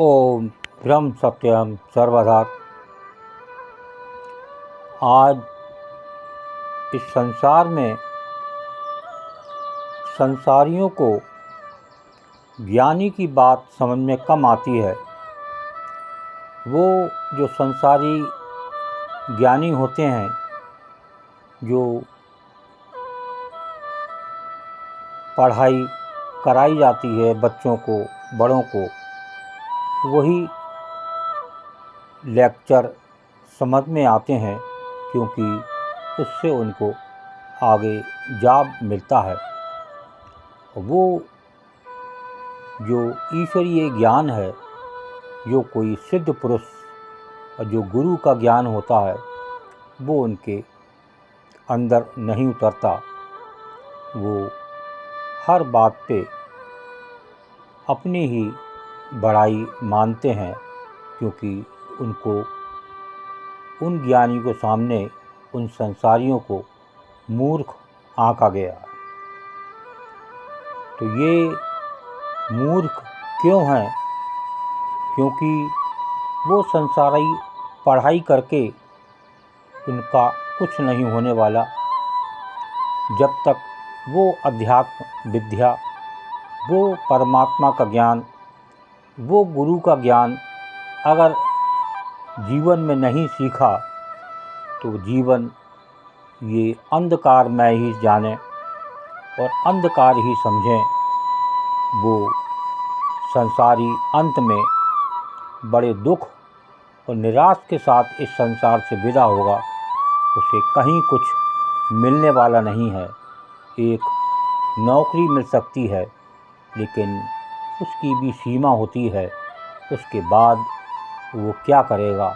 ओम ब्रह्म सत्यम सर्वदा। आज इस संसार में संसारियों को ज्ञानी की बात समझ में कम आती है। वो जो संसारी ज्ञानी होते हैं, जो पढ़ाई कराई जाती है बच्चों को, बड़ों को, वही लेक्चर समझ में आते हैं, क्योंकि उससे उनको आगे जॉब मिलता है। वो जो ईश्वरीय ज्ञान है, जो कोई सिद्ध पुरुष और जो गुरु का ज्ञान होता है, वो उनके अंदर नहीं उतरता। वो हर बात पे अपनी ही बड़ाई मानते हैं, क्योंकि उनको उन ज्ञानी को सामने उन संसारियों को मूर्ख आंका गया है। तो ये मूर्ख क्यों हैं? क्योंकि वो संसारी पढ़ाई करके उनका कुछ नहीं होने वाला। जब तक वो अध्यात्म विद्या, वो परमात्मा का ज्ञान, वो गुरु का ज्ञान अगर जीवन में नहीं सीखा, तो जीवन ये अंधकार में ही जाने और अंधकार ही समझें। वो संसारी अंत में बड़े दुख और निराश के साथ इस संसार से विदा होगा। उसे कहीं कुछ मिलने वाला नहीं है। एक नौकरी मिल सकती है, लेकिन उसकी भी सीमा होती है। उसके बाद वो क्या करेगा?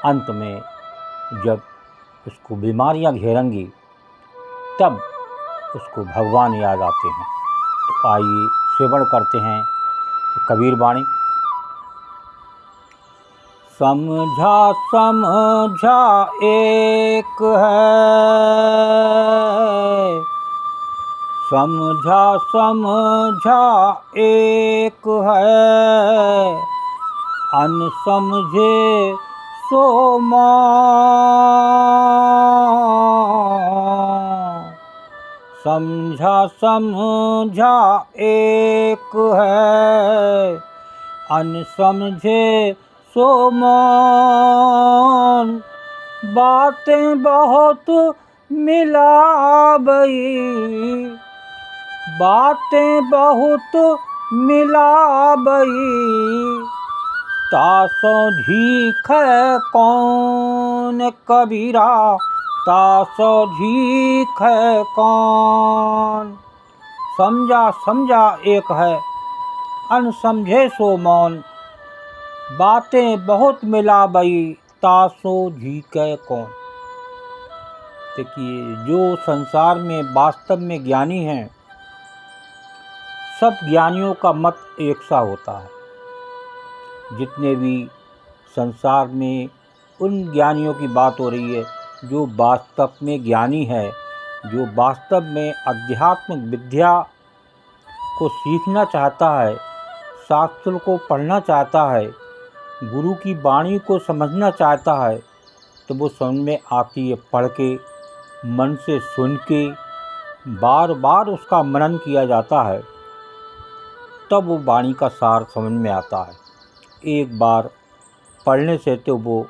अंत में जब उसको बीमारियां घेरेंगी, तब उसको भगवान याद आते हैं। तो आइए श्रवण करते हैं कबीर वाणी। समझा समझा एक है, समझा समझा एक है, अनसमझे सो मौन। समझा समझा एक है, अनसमझे सो मौन। बातें बहुत मिलावई, बातें बहुत मिलावई, तासो झीख कौन कबीरा, तासो झीख कौन। समझा समझा एक है, अनसमझे सो मौन। बातें बहुत मिलावई, तासो झीक कौन। देखिए, जो संसार में वास्तव में ज्ञानी हैं, सब ज्ञानियों का मत एक सा होता है। जितने भी संसार में उन ज्ञानियों की बात हो रही है जो वास्तव में ज्ञानी है, जो वास्तव में आध्यात्मिक विद्या को सीखना चाहता है, शास्त्र को पढ़ना चाहता है, गुरु की वाणी को समझना चाहता है, तो वो समझ में आती है। पढ़ के, मन से सुन के, बार बार उसका मनन किया जाता है, तब वो वाणी का सार समझ में आता है। एक बार पढ़ने से तो वो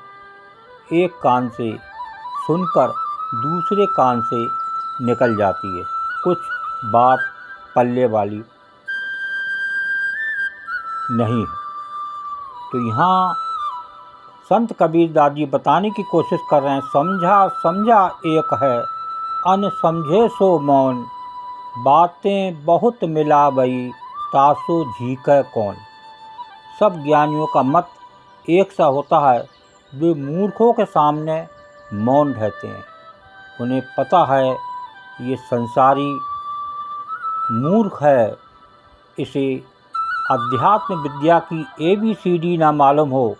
एक कान से सुनकर दूसरे कान से निकल जाती है। कुछ बात पल्ले वाली नहीं है। तो यहाँ संत कबीर दास जी बताने की कोशिश कर रहे हैं, समझा समझा एक है, अनसमझे सो मौन। बातें बहुत मिलावई, तासो झीक कौन। सब ज्ञानियों का मत एक सा होता है। वे मूर्खों के सामने मौन रहते हैं। उन्हें पता है ये संसारी मूर्ख है, इसे अध्यात्म विद्या की ABCD ना मालूम हो,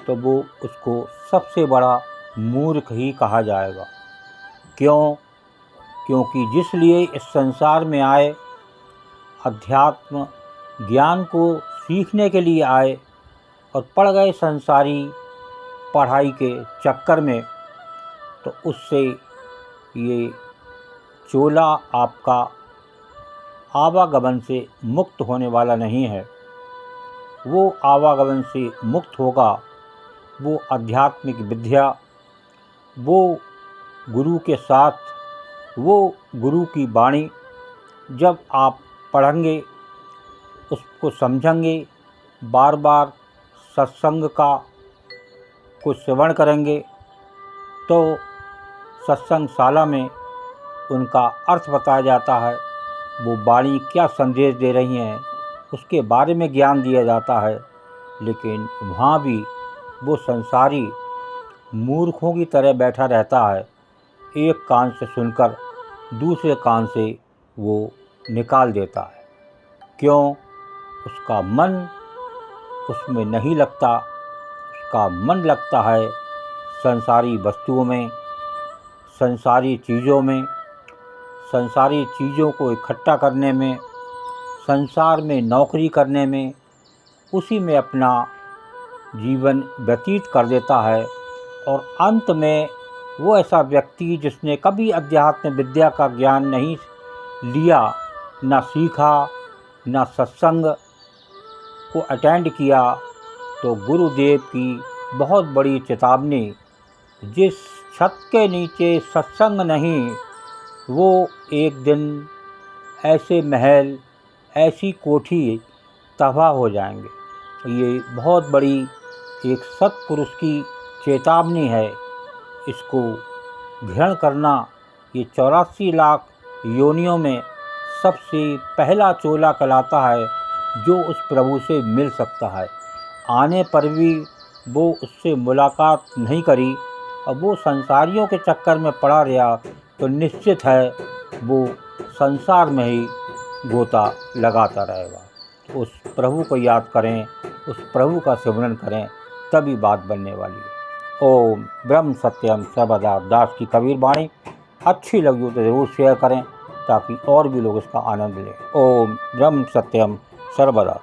तो वो उसको सबसे बड़ा मूर्ख ही कहा जाएगा। क्यों? क्योंकि जिस लिए इस संसार में आए, अध्यात्म ज्ञान को सीखने के लिए आए और पड़ गए संसारी पढ़ाई के चक्कर में, तो उससे ये चोला आपका आवागमन से मुक्त होने वाला नहीं है। वो आवागमन से मुक्त होगा वो आध्यात्मिक विद्या, वो गुरु के साथ, वो गुरु की वाणी जब आप पढ़ेंगे, उसको समझेंगे, बार बार सत्संग का को श्रवण करेंगे, तो सत्संगशाला में उनका अर्थ बताया जाता है, वो वाणी क्या संदेश दे रही हैं उसके बारे में ज्ञान दिया जाता है। लेकिन वहाँ भी वो संसारी मूर्खों की तरह बैठा रहता है, एक कान से सुनकर दूसरे कान से वो निकाल देता है। क्यों? उसका मन उसमें नहीं लगता, उसका मन लगता है संसारी वस्तुओं में, संसारी चीज़ों में, संसारी चीज़ों को इकट्ठा करने में, संसार में नौकरी करने में, उसी में अपना जीवन व्यतीत कर देता है। और अंत में वो ऐसा व्यक्ति जिसने कभी अध्यात्म विद्या का ज्ञान नहीं लिया, ना सीखा, ना सत्संग को अटेंड किया, तो गुरुदेव की बहुत बड़ी चेतावनी, जिस छत के नीचे सत्संग नहीं, वो एक दिन ऐसे महल, ऐसी कोठी तबाह हो जाएंगे। ये बहुत बड़ी एक सत्पुरुष की चेतावनी है। इसको ग्रहण करना, ये 84 लाख योनियों में सबसे पहला चोला कहलाता है जो उस प्रभु से मिल सकता है। आने पर भी वो उससे मुलाकात नहीं करी और वो संसारियों के चक्कर में पड़ा रहा, तो निश्चित है वो संसार में ही गोता लगाता रहेगा। उस प्रभु को याद करें, उस प्रभु का सिमरन करें, तभी बात बनने वाली है। ओम ब्रह्म सत्यम सर्वदा। दास की कबीर वाणी अच्छी लगी हो तो ज़रूर शेयर करें ताकि और भी लोग इसका आनंद लें। ओम ब्रह्म सत्यम सर्वदा।